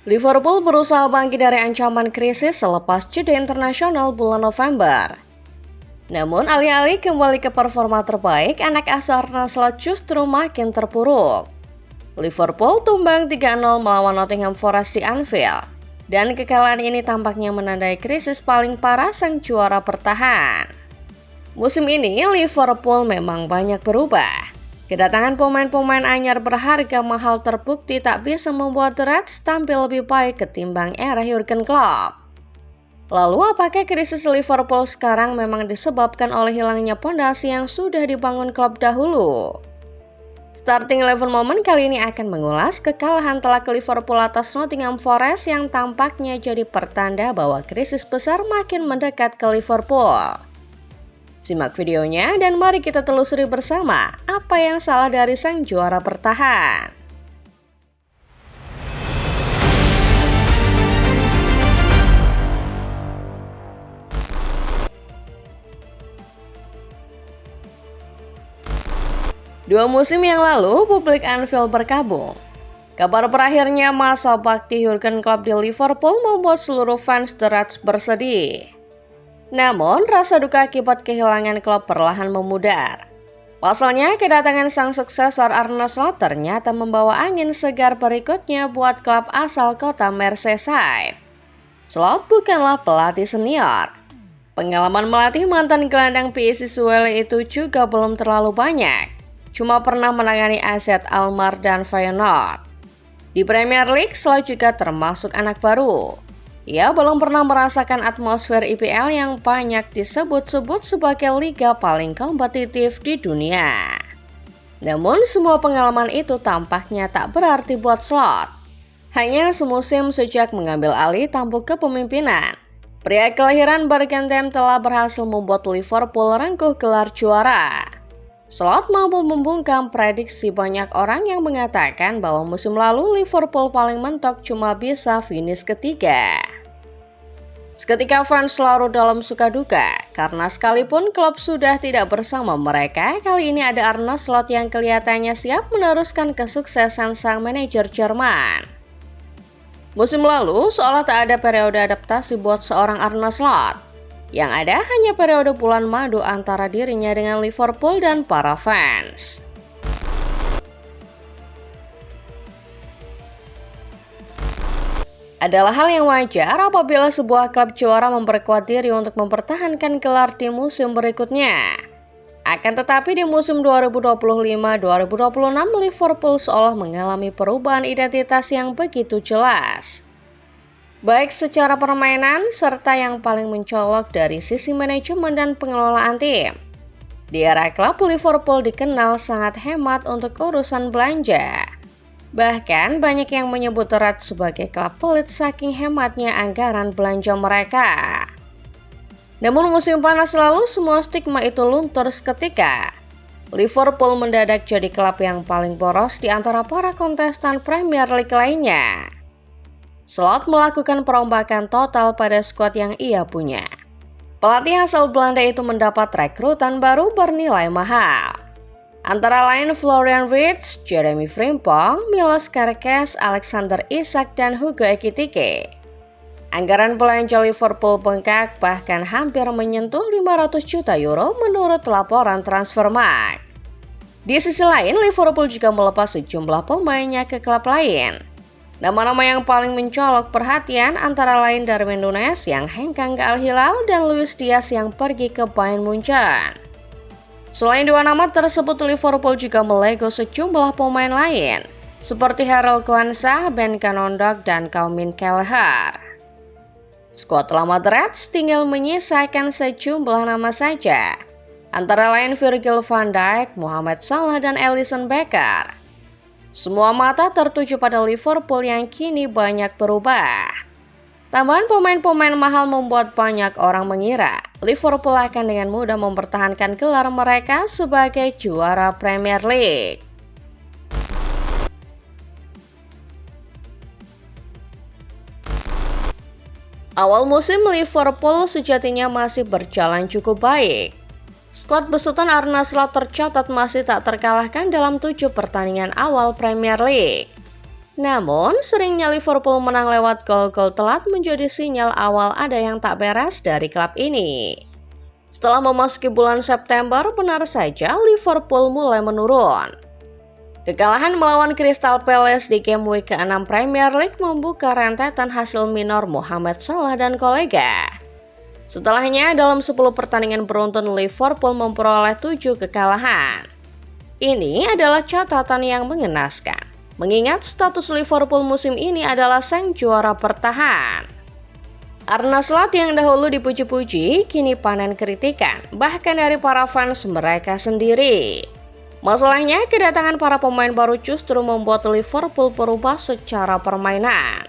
Liverpool berusaha bangkit dari ancaman krisis selepas jeda internasional bulan November. Namun alih-alih kembali ke performa terbaik, anak asuh Arne Slot justru makin terpuruk. Liverpool tumbang 3-0 melawan Nottingham Forest di Anfield. Dan kekalahan ini tampaknya menandai krisis paling parah sang juara bertahan. Musim ini Liverpool memang banyak berubah. Kedatangan pemain-pemain anyar berharga mahal terbukti tak bisa membuat The Reds tampil lebih baik ketimbang era Jurgen Klopp. Lalu apakah krisis Liverpool sekarang memang disebabkan oleh hilangnya pondasi yang sudah dibangun Klopp dahulu? Starting 11 Moment kali ini akan mengulas kekalahan telak Liverpool atas Nottingham Forest yang tampaknya jadi pertanda bahwa krisis besar makin mendekat ke Liverpool. Simak videonya dan mari kita telusuri bersama apa yang salah dari sang juara bertahan. Dua musim yang lalu, publik Anfield berkabung. Kabar berakhirnya masa bakti Jurgen Klopp di Liverpool membuat seluruh fans The Reds bersedih. Namun, rasa duka akibat kehilangan Klopp perlahan memudar. Pasalnya, kedatangan sang suksesor Arne Slot ternyata membawa angin segar berikutnya buat klub asal kota Merseyside. Slot bukanlah pelatih senior. Pengalaman melatih mantan gelandang PSV Zwolle itu juga belum terlalu banyak. Cuma pernah menangani AZ Alkmaar dan Feyenoord. Di Premier League, Slot juga termasuk anak baru. Ia belum pernah merasakan atmosfer IPL yang banyak disebut-sebut sebagai liga paling kompetitif di dunia. Namun semua pengalaman itu tampaknya tak berarti buat Slot. Hanya semusim sejak mengambil alih tampuk kepemimpinan, pria kelahiran Birmingham telah berhasil membuat Liverpool rengkuh gelar juara. Slot mampu membungkam prediksi banyak orang yang mengatakan bahwa musim lalu Liverpool paling mentok cuma bisa finish ketiga. Seketika fans larut dalam suka duka, karena sekalipun klub sudah tidak bersama mereka, kali ini ada Arne Slot yang kelihatannya siap meneruskan kesuksesan sang manajer Jerman. Musim lalu seolah tak ada periode adaptasi buat seorang Arne Slot. Yang ada hanya periode bulan madu antara dirinya dengan Liverpool dan para fans. Adalah hal yang wajar apabila sebuah klub juara memperkuat diri untuk mempertahankan gelar di musim berikutnya. Akan tetapi di musim 2025-2026 Liverpool seolah mengalami perubahan identitas yang begitu jelas. Baik secara permainan serta yang paling mencolok dari sisi manajemen dan pengelolaan tim. Di era klub Liverpool dikenal sangat hemat untuk urusan belanja. Bahkan banyak yang menyebut The Reds sebagai klub pelit saking hematnya anggaran belanja mereka. Namun musim panas lalu semua stigma itu luntur seketika. Liverpool mendadak jadi klub yang paling boros di antara para kontestan Premier League lainnya. Slot melakukan perombakan total pada skuad yang ia punya. Pelatih asal Belanda itu mendapat rekrutan baru bernilai mahal. Antara lain Florian Wirtz, Jeremy Frimpong, Milos Kerkez, Alexander Isak, dan Hugo Ekitike. Anggaran belanja Liverpool bengkak bahkan hampir menyentuh 500 juta euro menurut laporan Transfermarkt. Di sisi lain, Liverpool juga melepas sejumlah pemainnya ke klub lain. Nama-nama yang paling mencolok perhatian antara lain Darwin Núñez yang hengkang ke Al Hilal dan Luis Diaz yang pergi ke Bayern Munchen. Selain dua nama tersebut, Liverpool juga melego sejumlah pemain lain seperti Harold Kwanzaa, Ben Kanondok, dan Kaumin Kelleher. Skuad lama The Reds tinggal menyisakan sejumlah nama saja, antara lain Virgil van Dijk, Mohamed Salah, dan Alisson Becker. Semua mata tertuju pada Liverpool yang kini banyak berubah. Tambahan pemain-pemain mahal membuat banyak orang mengira Liverpool akan dengan mudah mempertahankan gelar mereka sebagai juara Premier League. Awal musim Liverpool sejatinya masih berjalan cukup baik. Skuad besutan Arne Slot tercatat masih tak terkalahkan dalam 7 pertandingan awal Premier League. Namun, seringnya Liverpool menang lewat gol-gol telat menjadi sinyal awal ada yang tak beres dari klub ini. Setelah memasuki bulan September, benar saja Liverpool mulai menurun. Kekalahan melawan Crystal Palace di game week ke-6 Premier League membuka rentetan hasil minor Mohamed Salah dan kolega. Setelahnya, dalam 10 pertandingan beruntun Liverpool memperoleh 7 kekalahan. Ini adalah catatan yang mengenaskan, mengingat status Liverpool musim ini adalah sang juara bertahan. Arne Slot yang dahulu dipuji-puji, kini panen kritikan, bahkan dari para fans mereka sendiri. Masalahnya, kedatangan para pemain baru justru membuat Liverpool berubah secara permainan.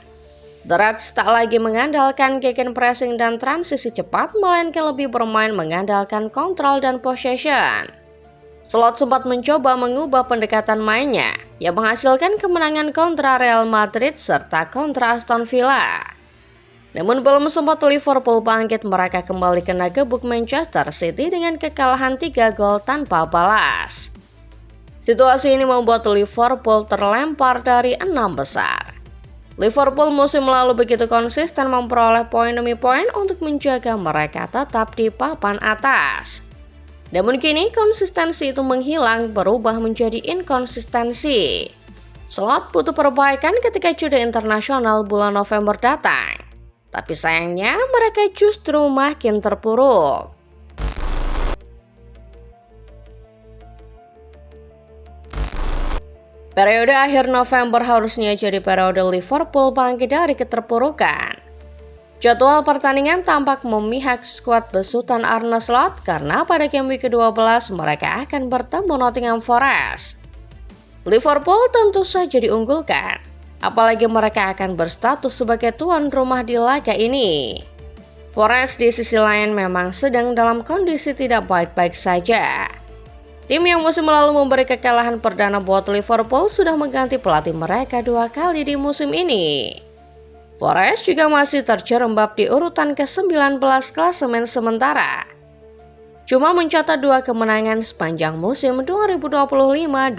The Reds tak lagi mengandalkan gegenpressing dan transisi cepat, melainkan lebih bermain mengandalkan kontrol dan possession. Slot sempat mencoba mengubah pendekatan mainnya, yang menghasilkan kemenangan kontra Real Madrid serta kontra Aston Villa. Namun belum sempat Liverpool bangkit, mereka kembali kena gebuk Manchester City dengan kekalahan 3 gol tanpa balas. Situasi ini membuat Liverpool terlempar dari 6 besar. Liverpool musim lalu begitu konsisten memperoleh poin demi poin untuk menjaga mereka tetap di papan atas. Namun kini konsistensi itu menghilang, berubah menjadi inkonsistensi. Slot butuh perbaikan ketika jeda internasional bulan November datang. Tapi sayangnya mereka justru makin terpuruk. Periode akhir November harusnya jadi periode Liverpool bangkit dari keterpurukan. Jadwal pertandingan tampak memihak skuad besutan Arne Slot karena pada game week ke-12 mereka akan bertemu Nottingham Forest. Liverpool tentu saja diunggulkan, apalagi mereka akan berstatus sebagai tuan rumah di laga ini. Forest di sisi lain memang sedang dalam kondisi tidak baik-baik saja. Tim yang musim lalu memberi kekalahan perdana buat Liverpool sudah mengganti pelatih mereka 2 kali di musim ini. Forest juga masih terjerembab di urutan ke-19 klasemen sementara. Cuma mencatat 2 kemenangan sepanjang musim 2025-2026.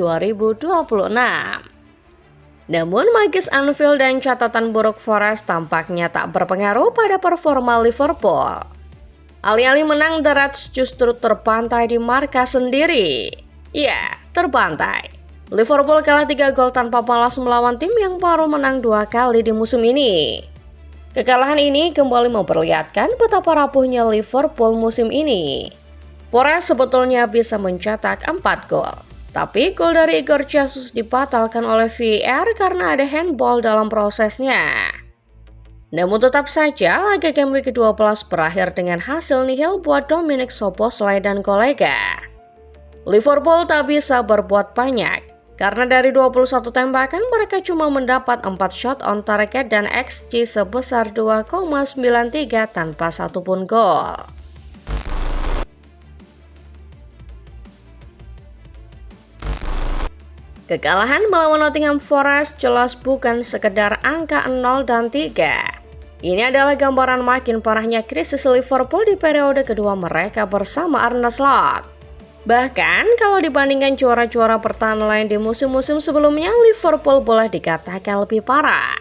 Namun magis Anfield dan catatan buruk Forest tampaknya tak berpengaruh pada performa Liverpool. Alih-alih menang, The Reds justru terbantai di markas sendiri. Ya, terbantai. Liverpool kalah 3 gol tanpa balas melawan tim yang baru menang 2 kali di musim ini. Kekalahan ini kembali memperlihatkan betapa rapuhnya Liverpool musim ini. Forest sebetulnya bisa mencetak 4 gol, tapi gol dari Igor Jesus dibatalkan oleh VAR karena ada handball dalam prosesnya. Namun tetap saja laga game week ke-12 berakhir dengan hasil nihil buat Dominic Szoboszlai dan kolega. Liverpool tak bisa berbuat banyak, karena dari 21 tembakan mereka cuma mendapat 4 shot on target dan XG sebesar 2,93 tanpa satupun gol. Kekalahan melawan Nottingham Forest jelas bukan sekedar angka 0 dan 3. Ini adalah gambaran makin parahnya krisis Liverpool di periode kedua mereka bersama Arne Slot. Bahkan kalau dibandingkan juara-juara bertahan lain di musim-musim sebelumnya, Liverpool boleh dikatakan lebih parah.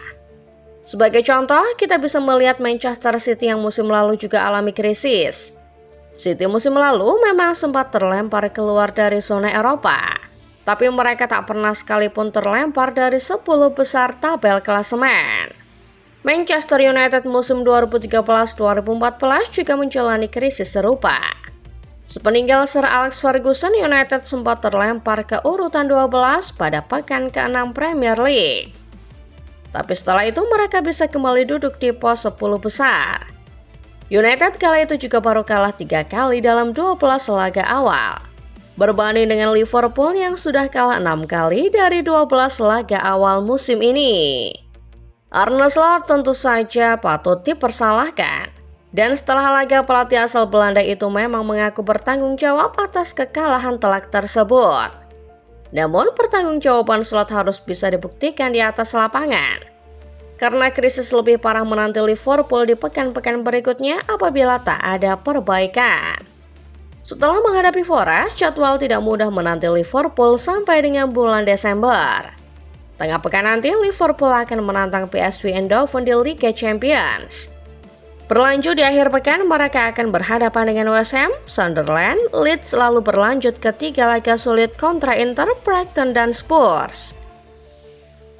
Sebagai contoh, kita bisa melihat Manchester City yang musim lalu juga alami krisis. City musim lalu memang sempat terlempar keluar dari zona Eropa, tapi mereka tak pernah sekalipun terlempar dari 10 besar tabel klasemen. Manchester United musim 2013-2014 juga menjalani krisis serupa. Sepeninggal Sir Alex Ferguson, United sempat terlempar ke urutan 12 pada pekan ke-6 Premier League. Tapi setelah itu mereka bisa kembali duduk di pos 10 besar. United kala itu juga baru kalah 3 kali dalam 12 laga awal, berbanding dengan Liverpool yang sudah kalah 6 kali dari 12 laga awal musim ini. Arne Slot tentu saja patut dipersalahkan. Dan setelah laga, pelatih asal Belanda itu memang mengaku bertanggung jawab atas kekalahan telak tersebut. Namun pertanggungjawaban Slot harus bisa dibuktikan di atas lapangan. Karena krisis lebih parah menanti Liverpool di pekan-pekan berikutnya apabila tak ada perbaikan. Setelah menghadapi Forest, jadwal tidak mudah menanti Liverpool sampai dengan bulan Desember. Tengah pekan nanti, Liverpool akan menantang PSV Eindhoven di Liga Champions. Berlanjut di akhir pekan, mereka akan berhadapan dengan West Ham, Sunderland, Leeds, lalu berlanjut ke 3 laga sulit kontra Inter, Brighton, dan Spurs.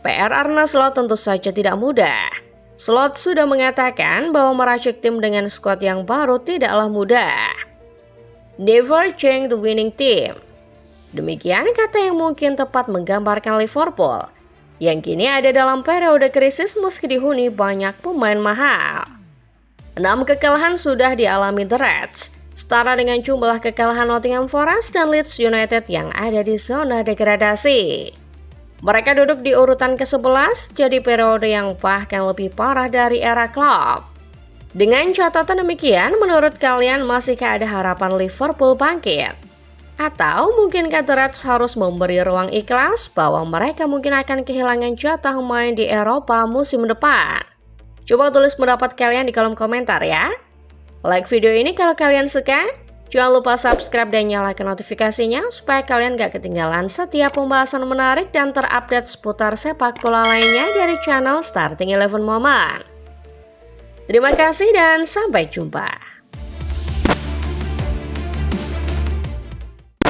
PR Arne Slot tentu saja tidak mudah. Slot sudah mengatakan bahwa meracik tim dengan skuad yang baru tidaklah mudah. Never change the winning team. Demikian kata yang mungkin tepat menggambarkan Liverpool, yang kini ada dalam periode krisis meski dihuni banyak pemain mahal. 6 kekalahan sudah dialami The Reds, setara dengan jumlah kekalahan Nottingham Forest dan Leeds United yang ada di zona degradasi. Mereka duduk di urutan ke-11, jadi periode yang bahkan lebih parah dari era Klopp. Dengan catatan demikian, menurut kalian masihkah ada harapan Liverpool bangkit? Atau mungkinkah The Reds harus memberi ruang ikhlas bahwa mereka mungkin akan kehilangan jatah main di Eropa musim depan? Coba tulis pendapat kalian di kolom komentar ya. Like video ini kalau kalian suka. Jangan lupa subscribe dan nyalakan notifikasinya supaya kalian gak ketinggalan setiap pembahasan menarik dan terupdate seputar sepak bola lainnya dari channel Starting 11 Moment. Terima kasih dan sampai jumpa.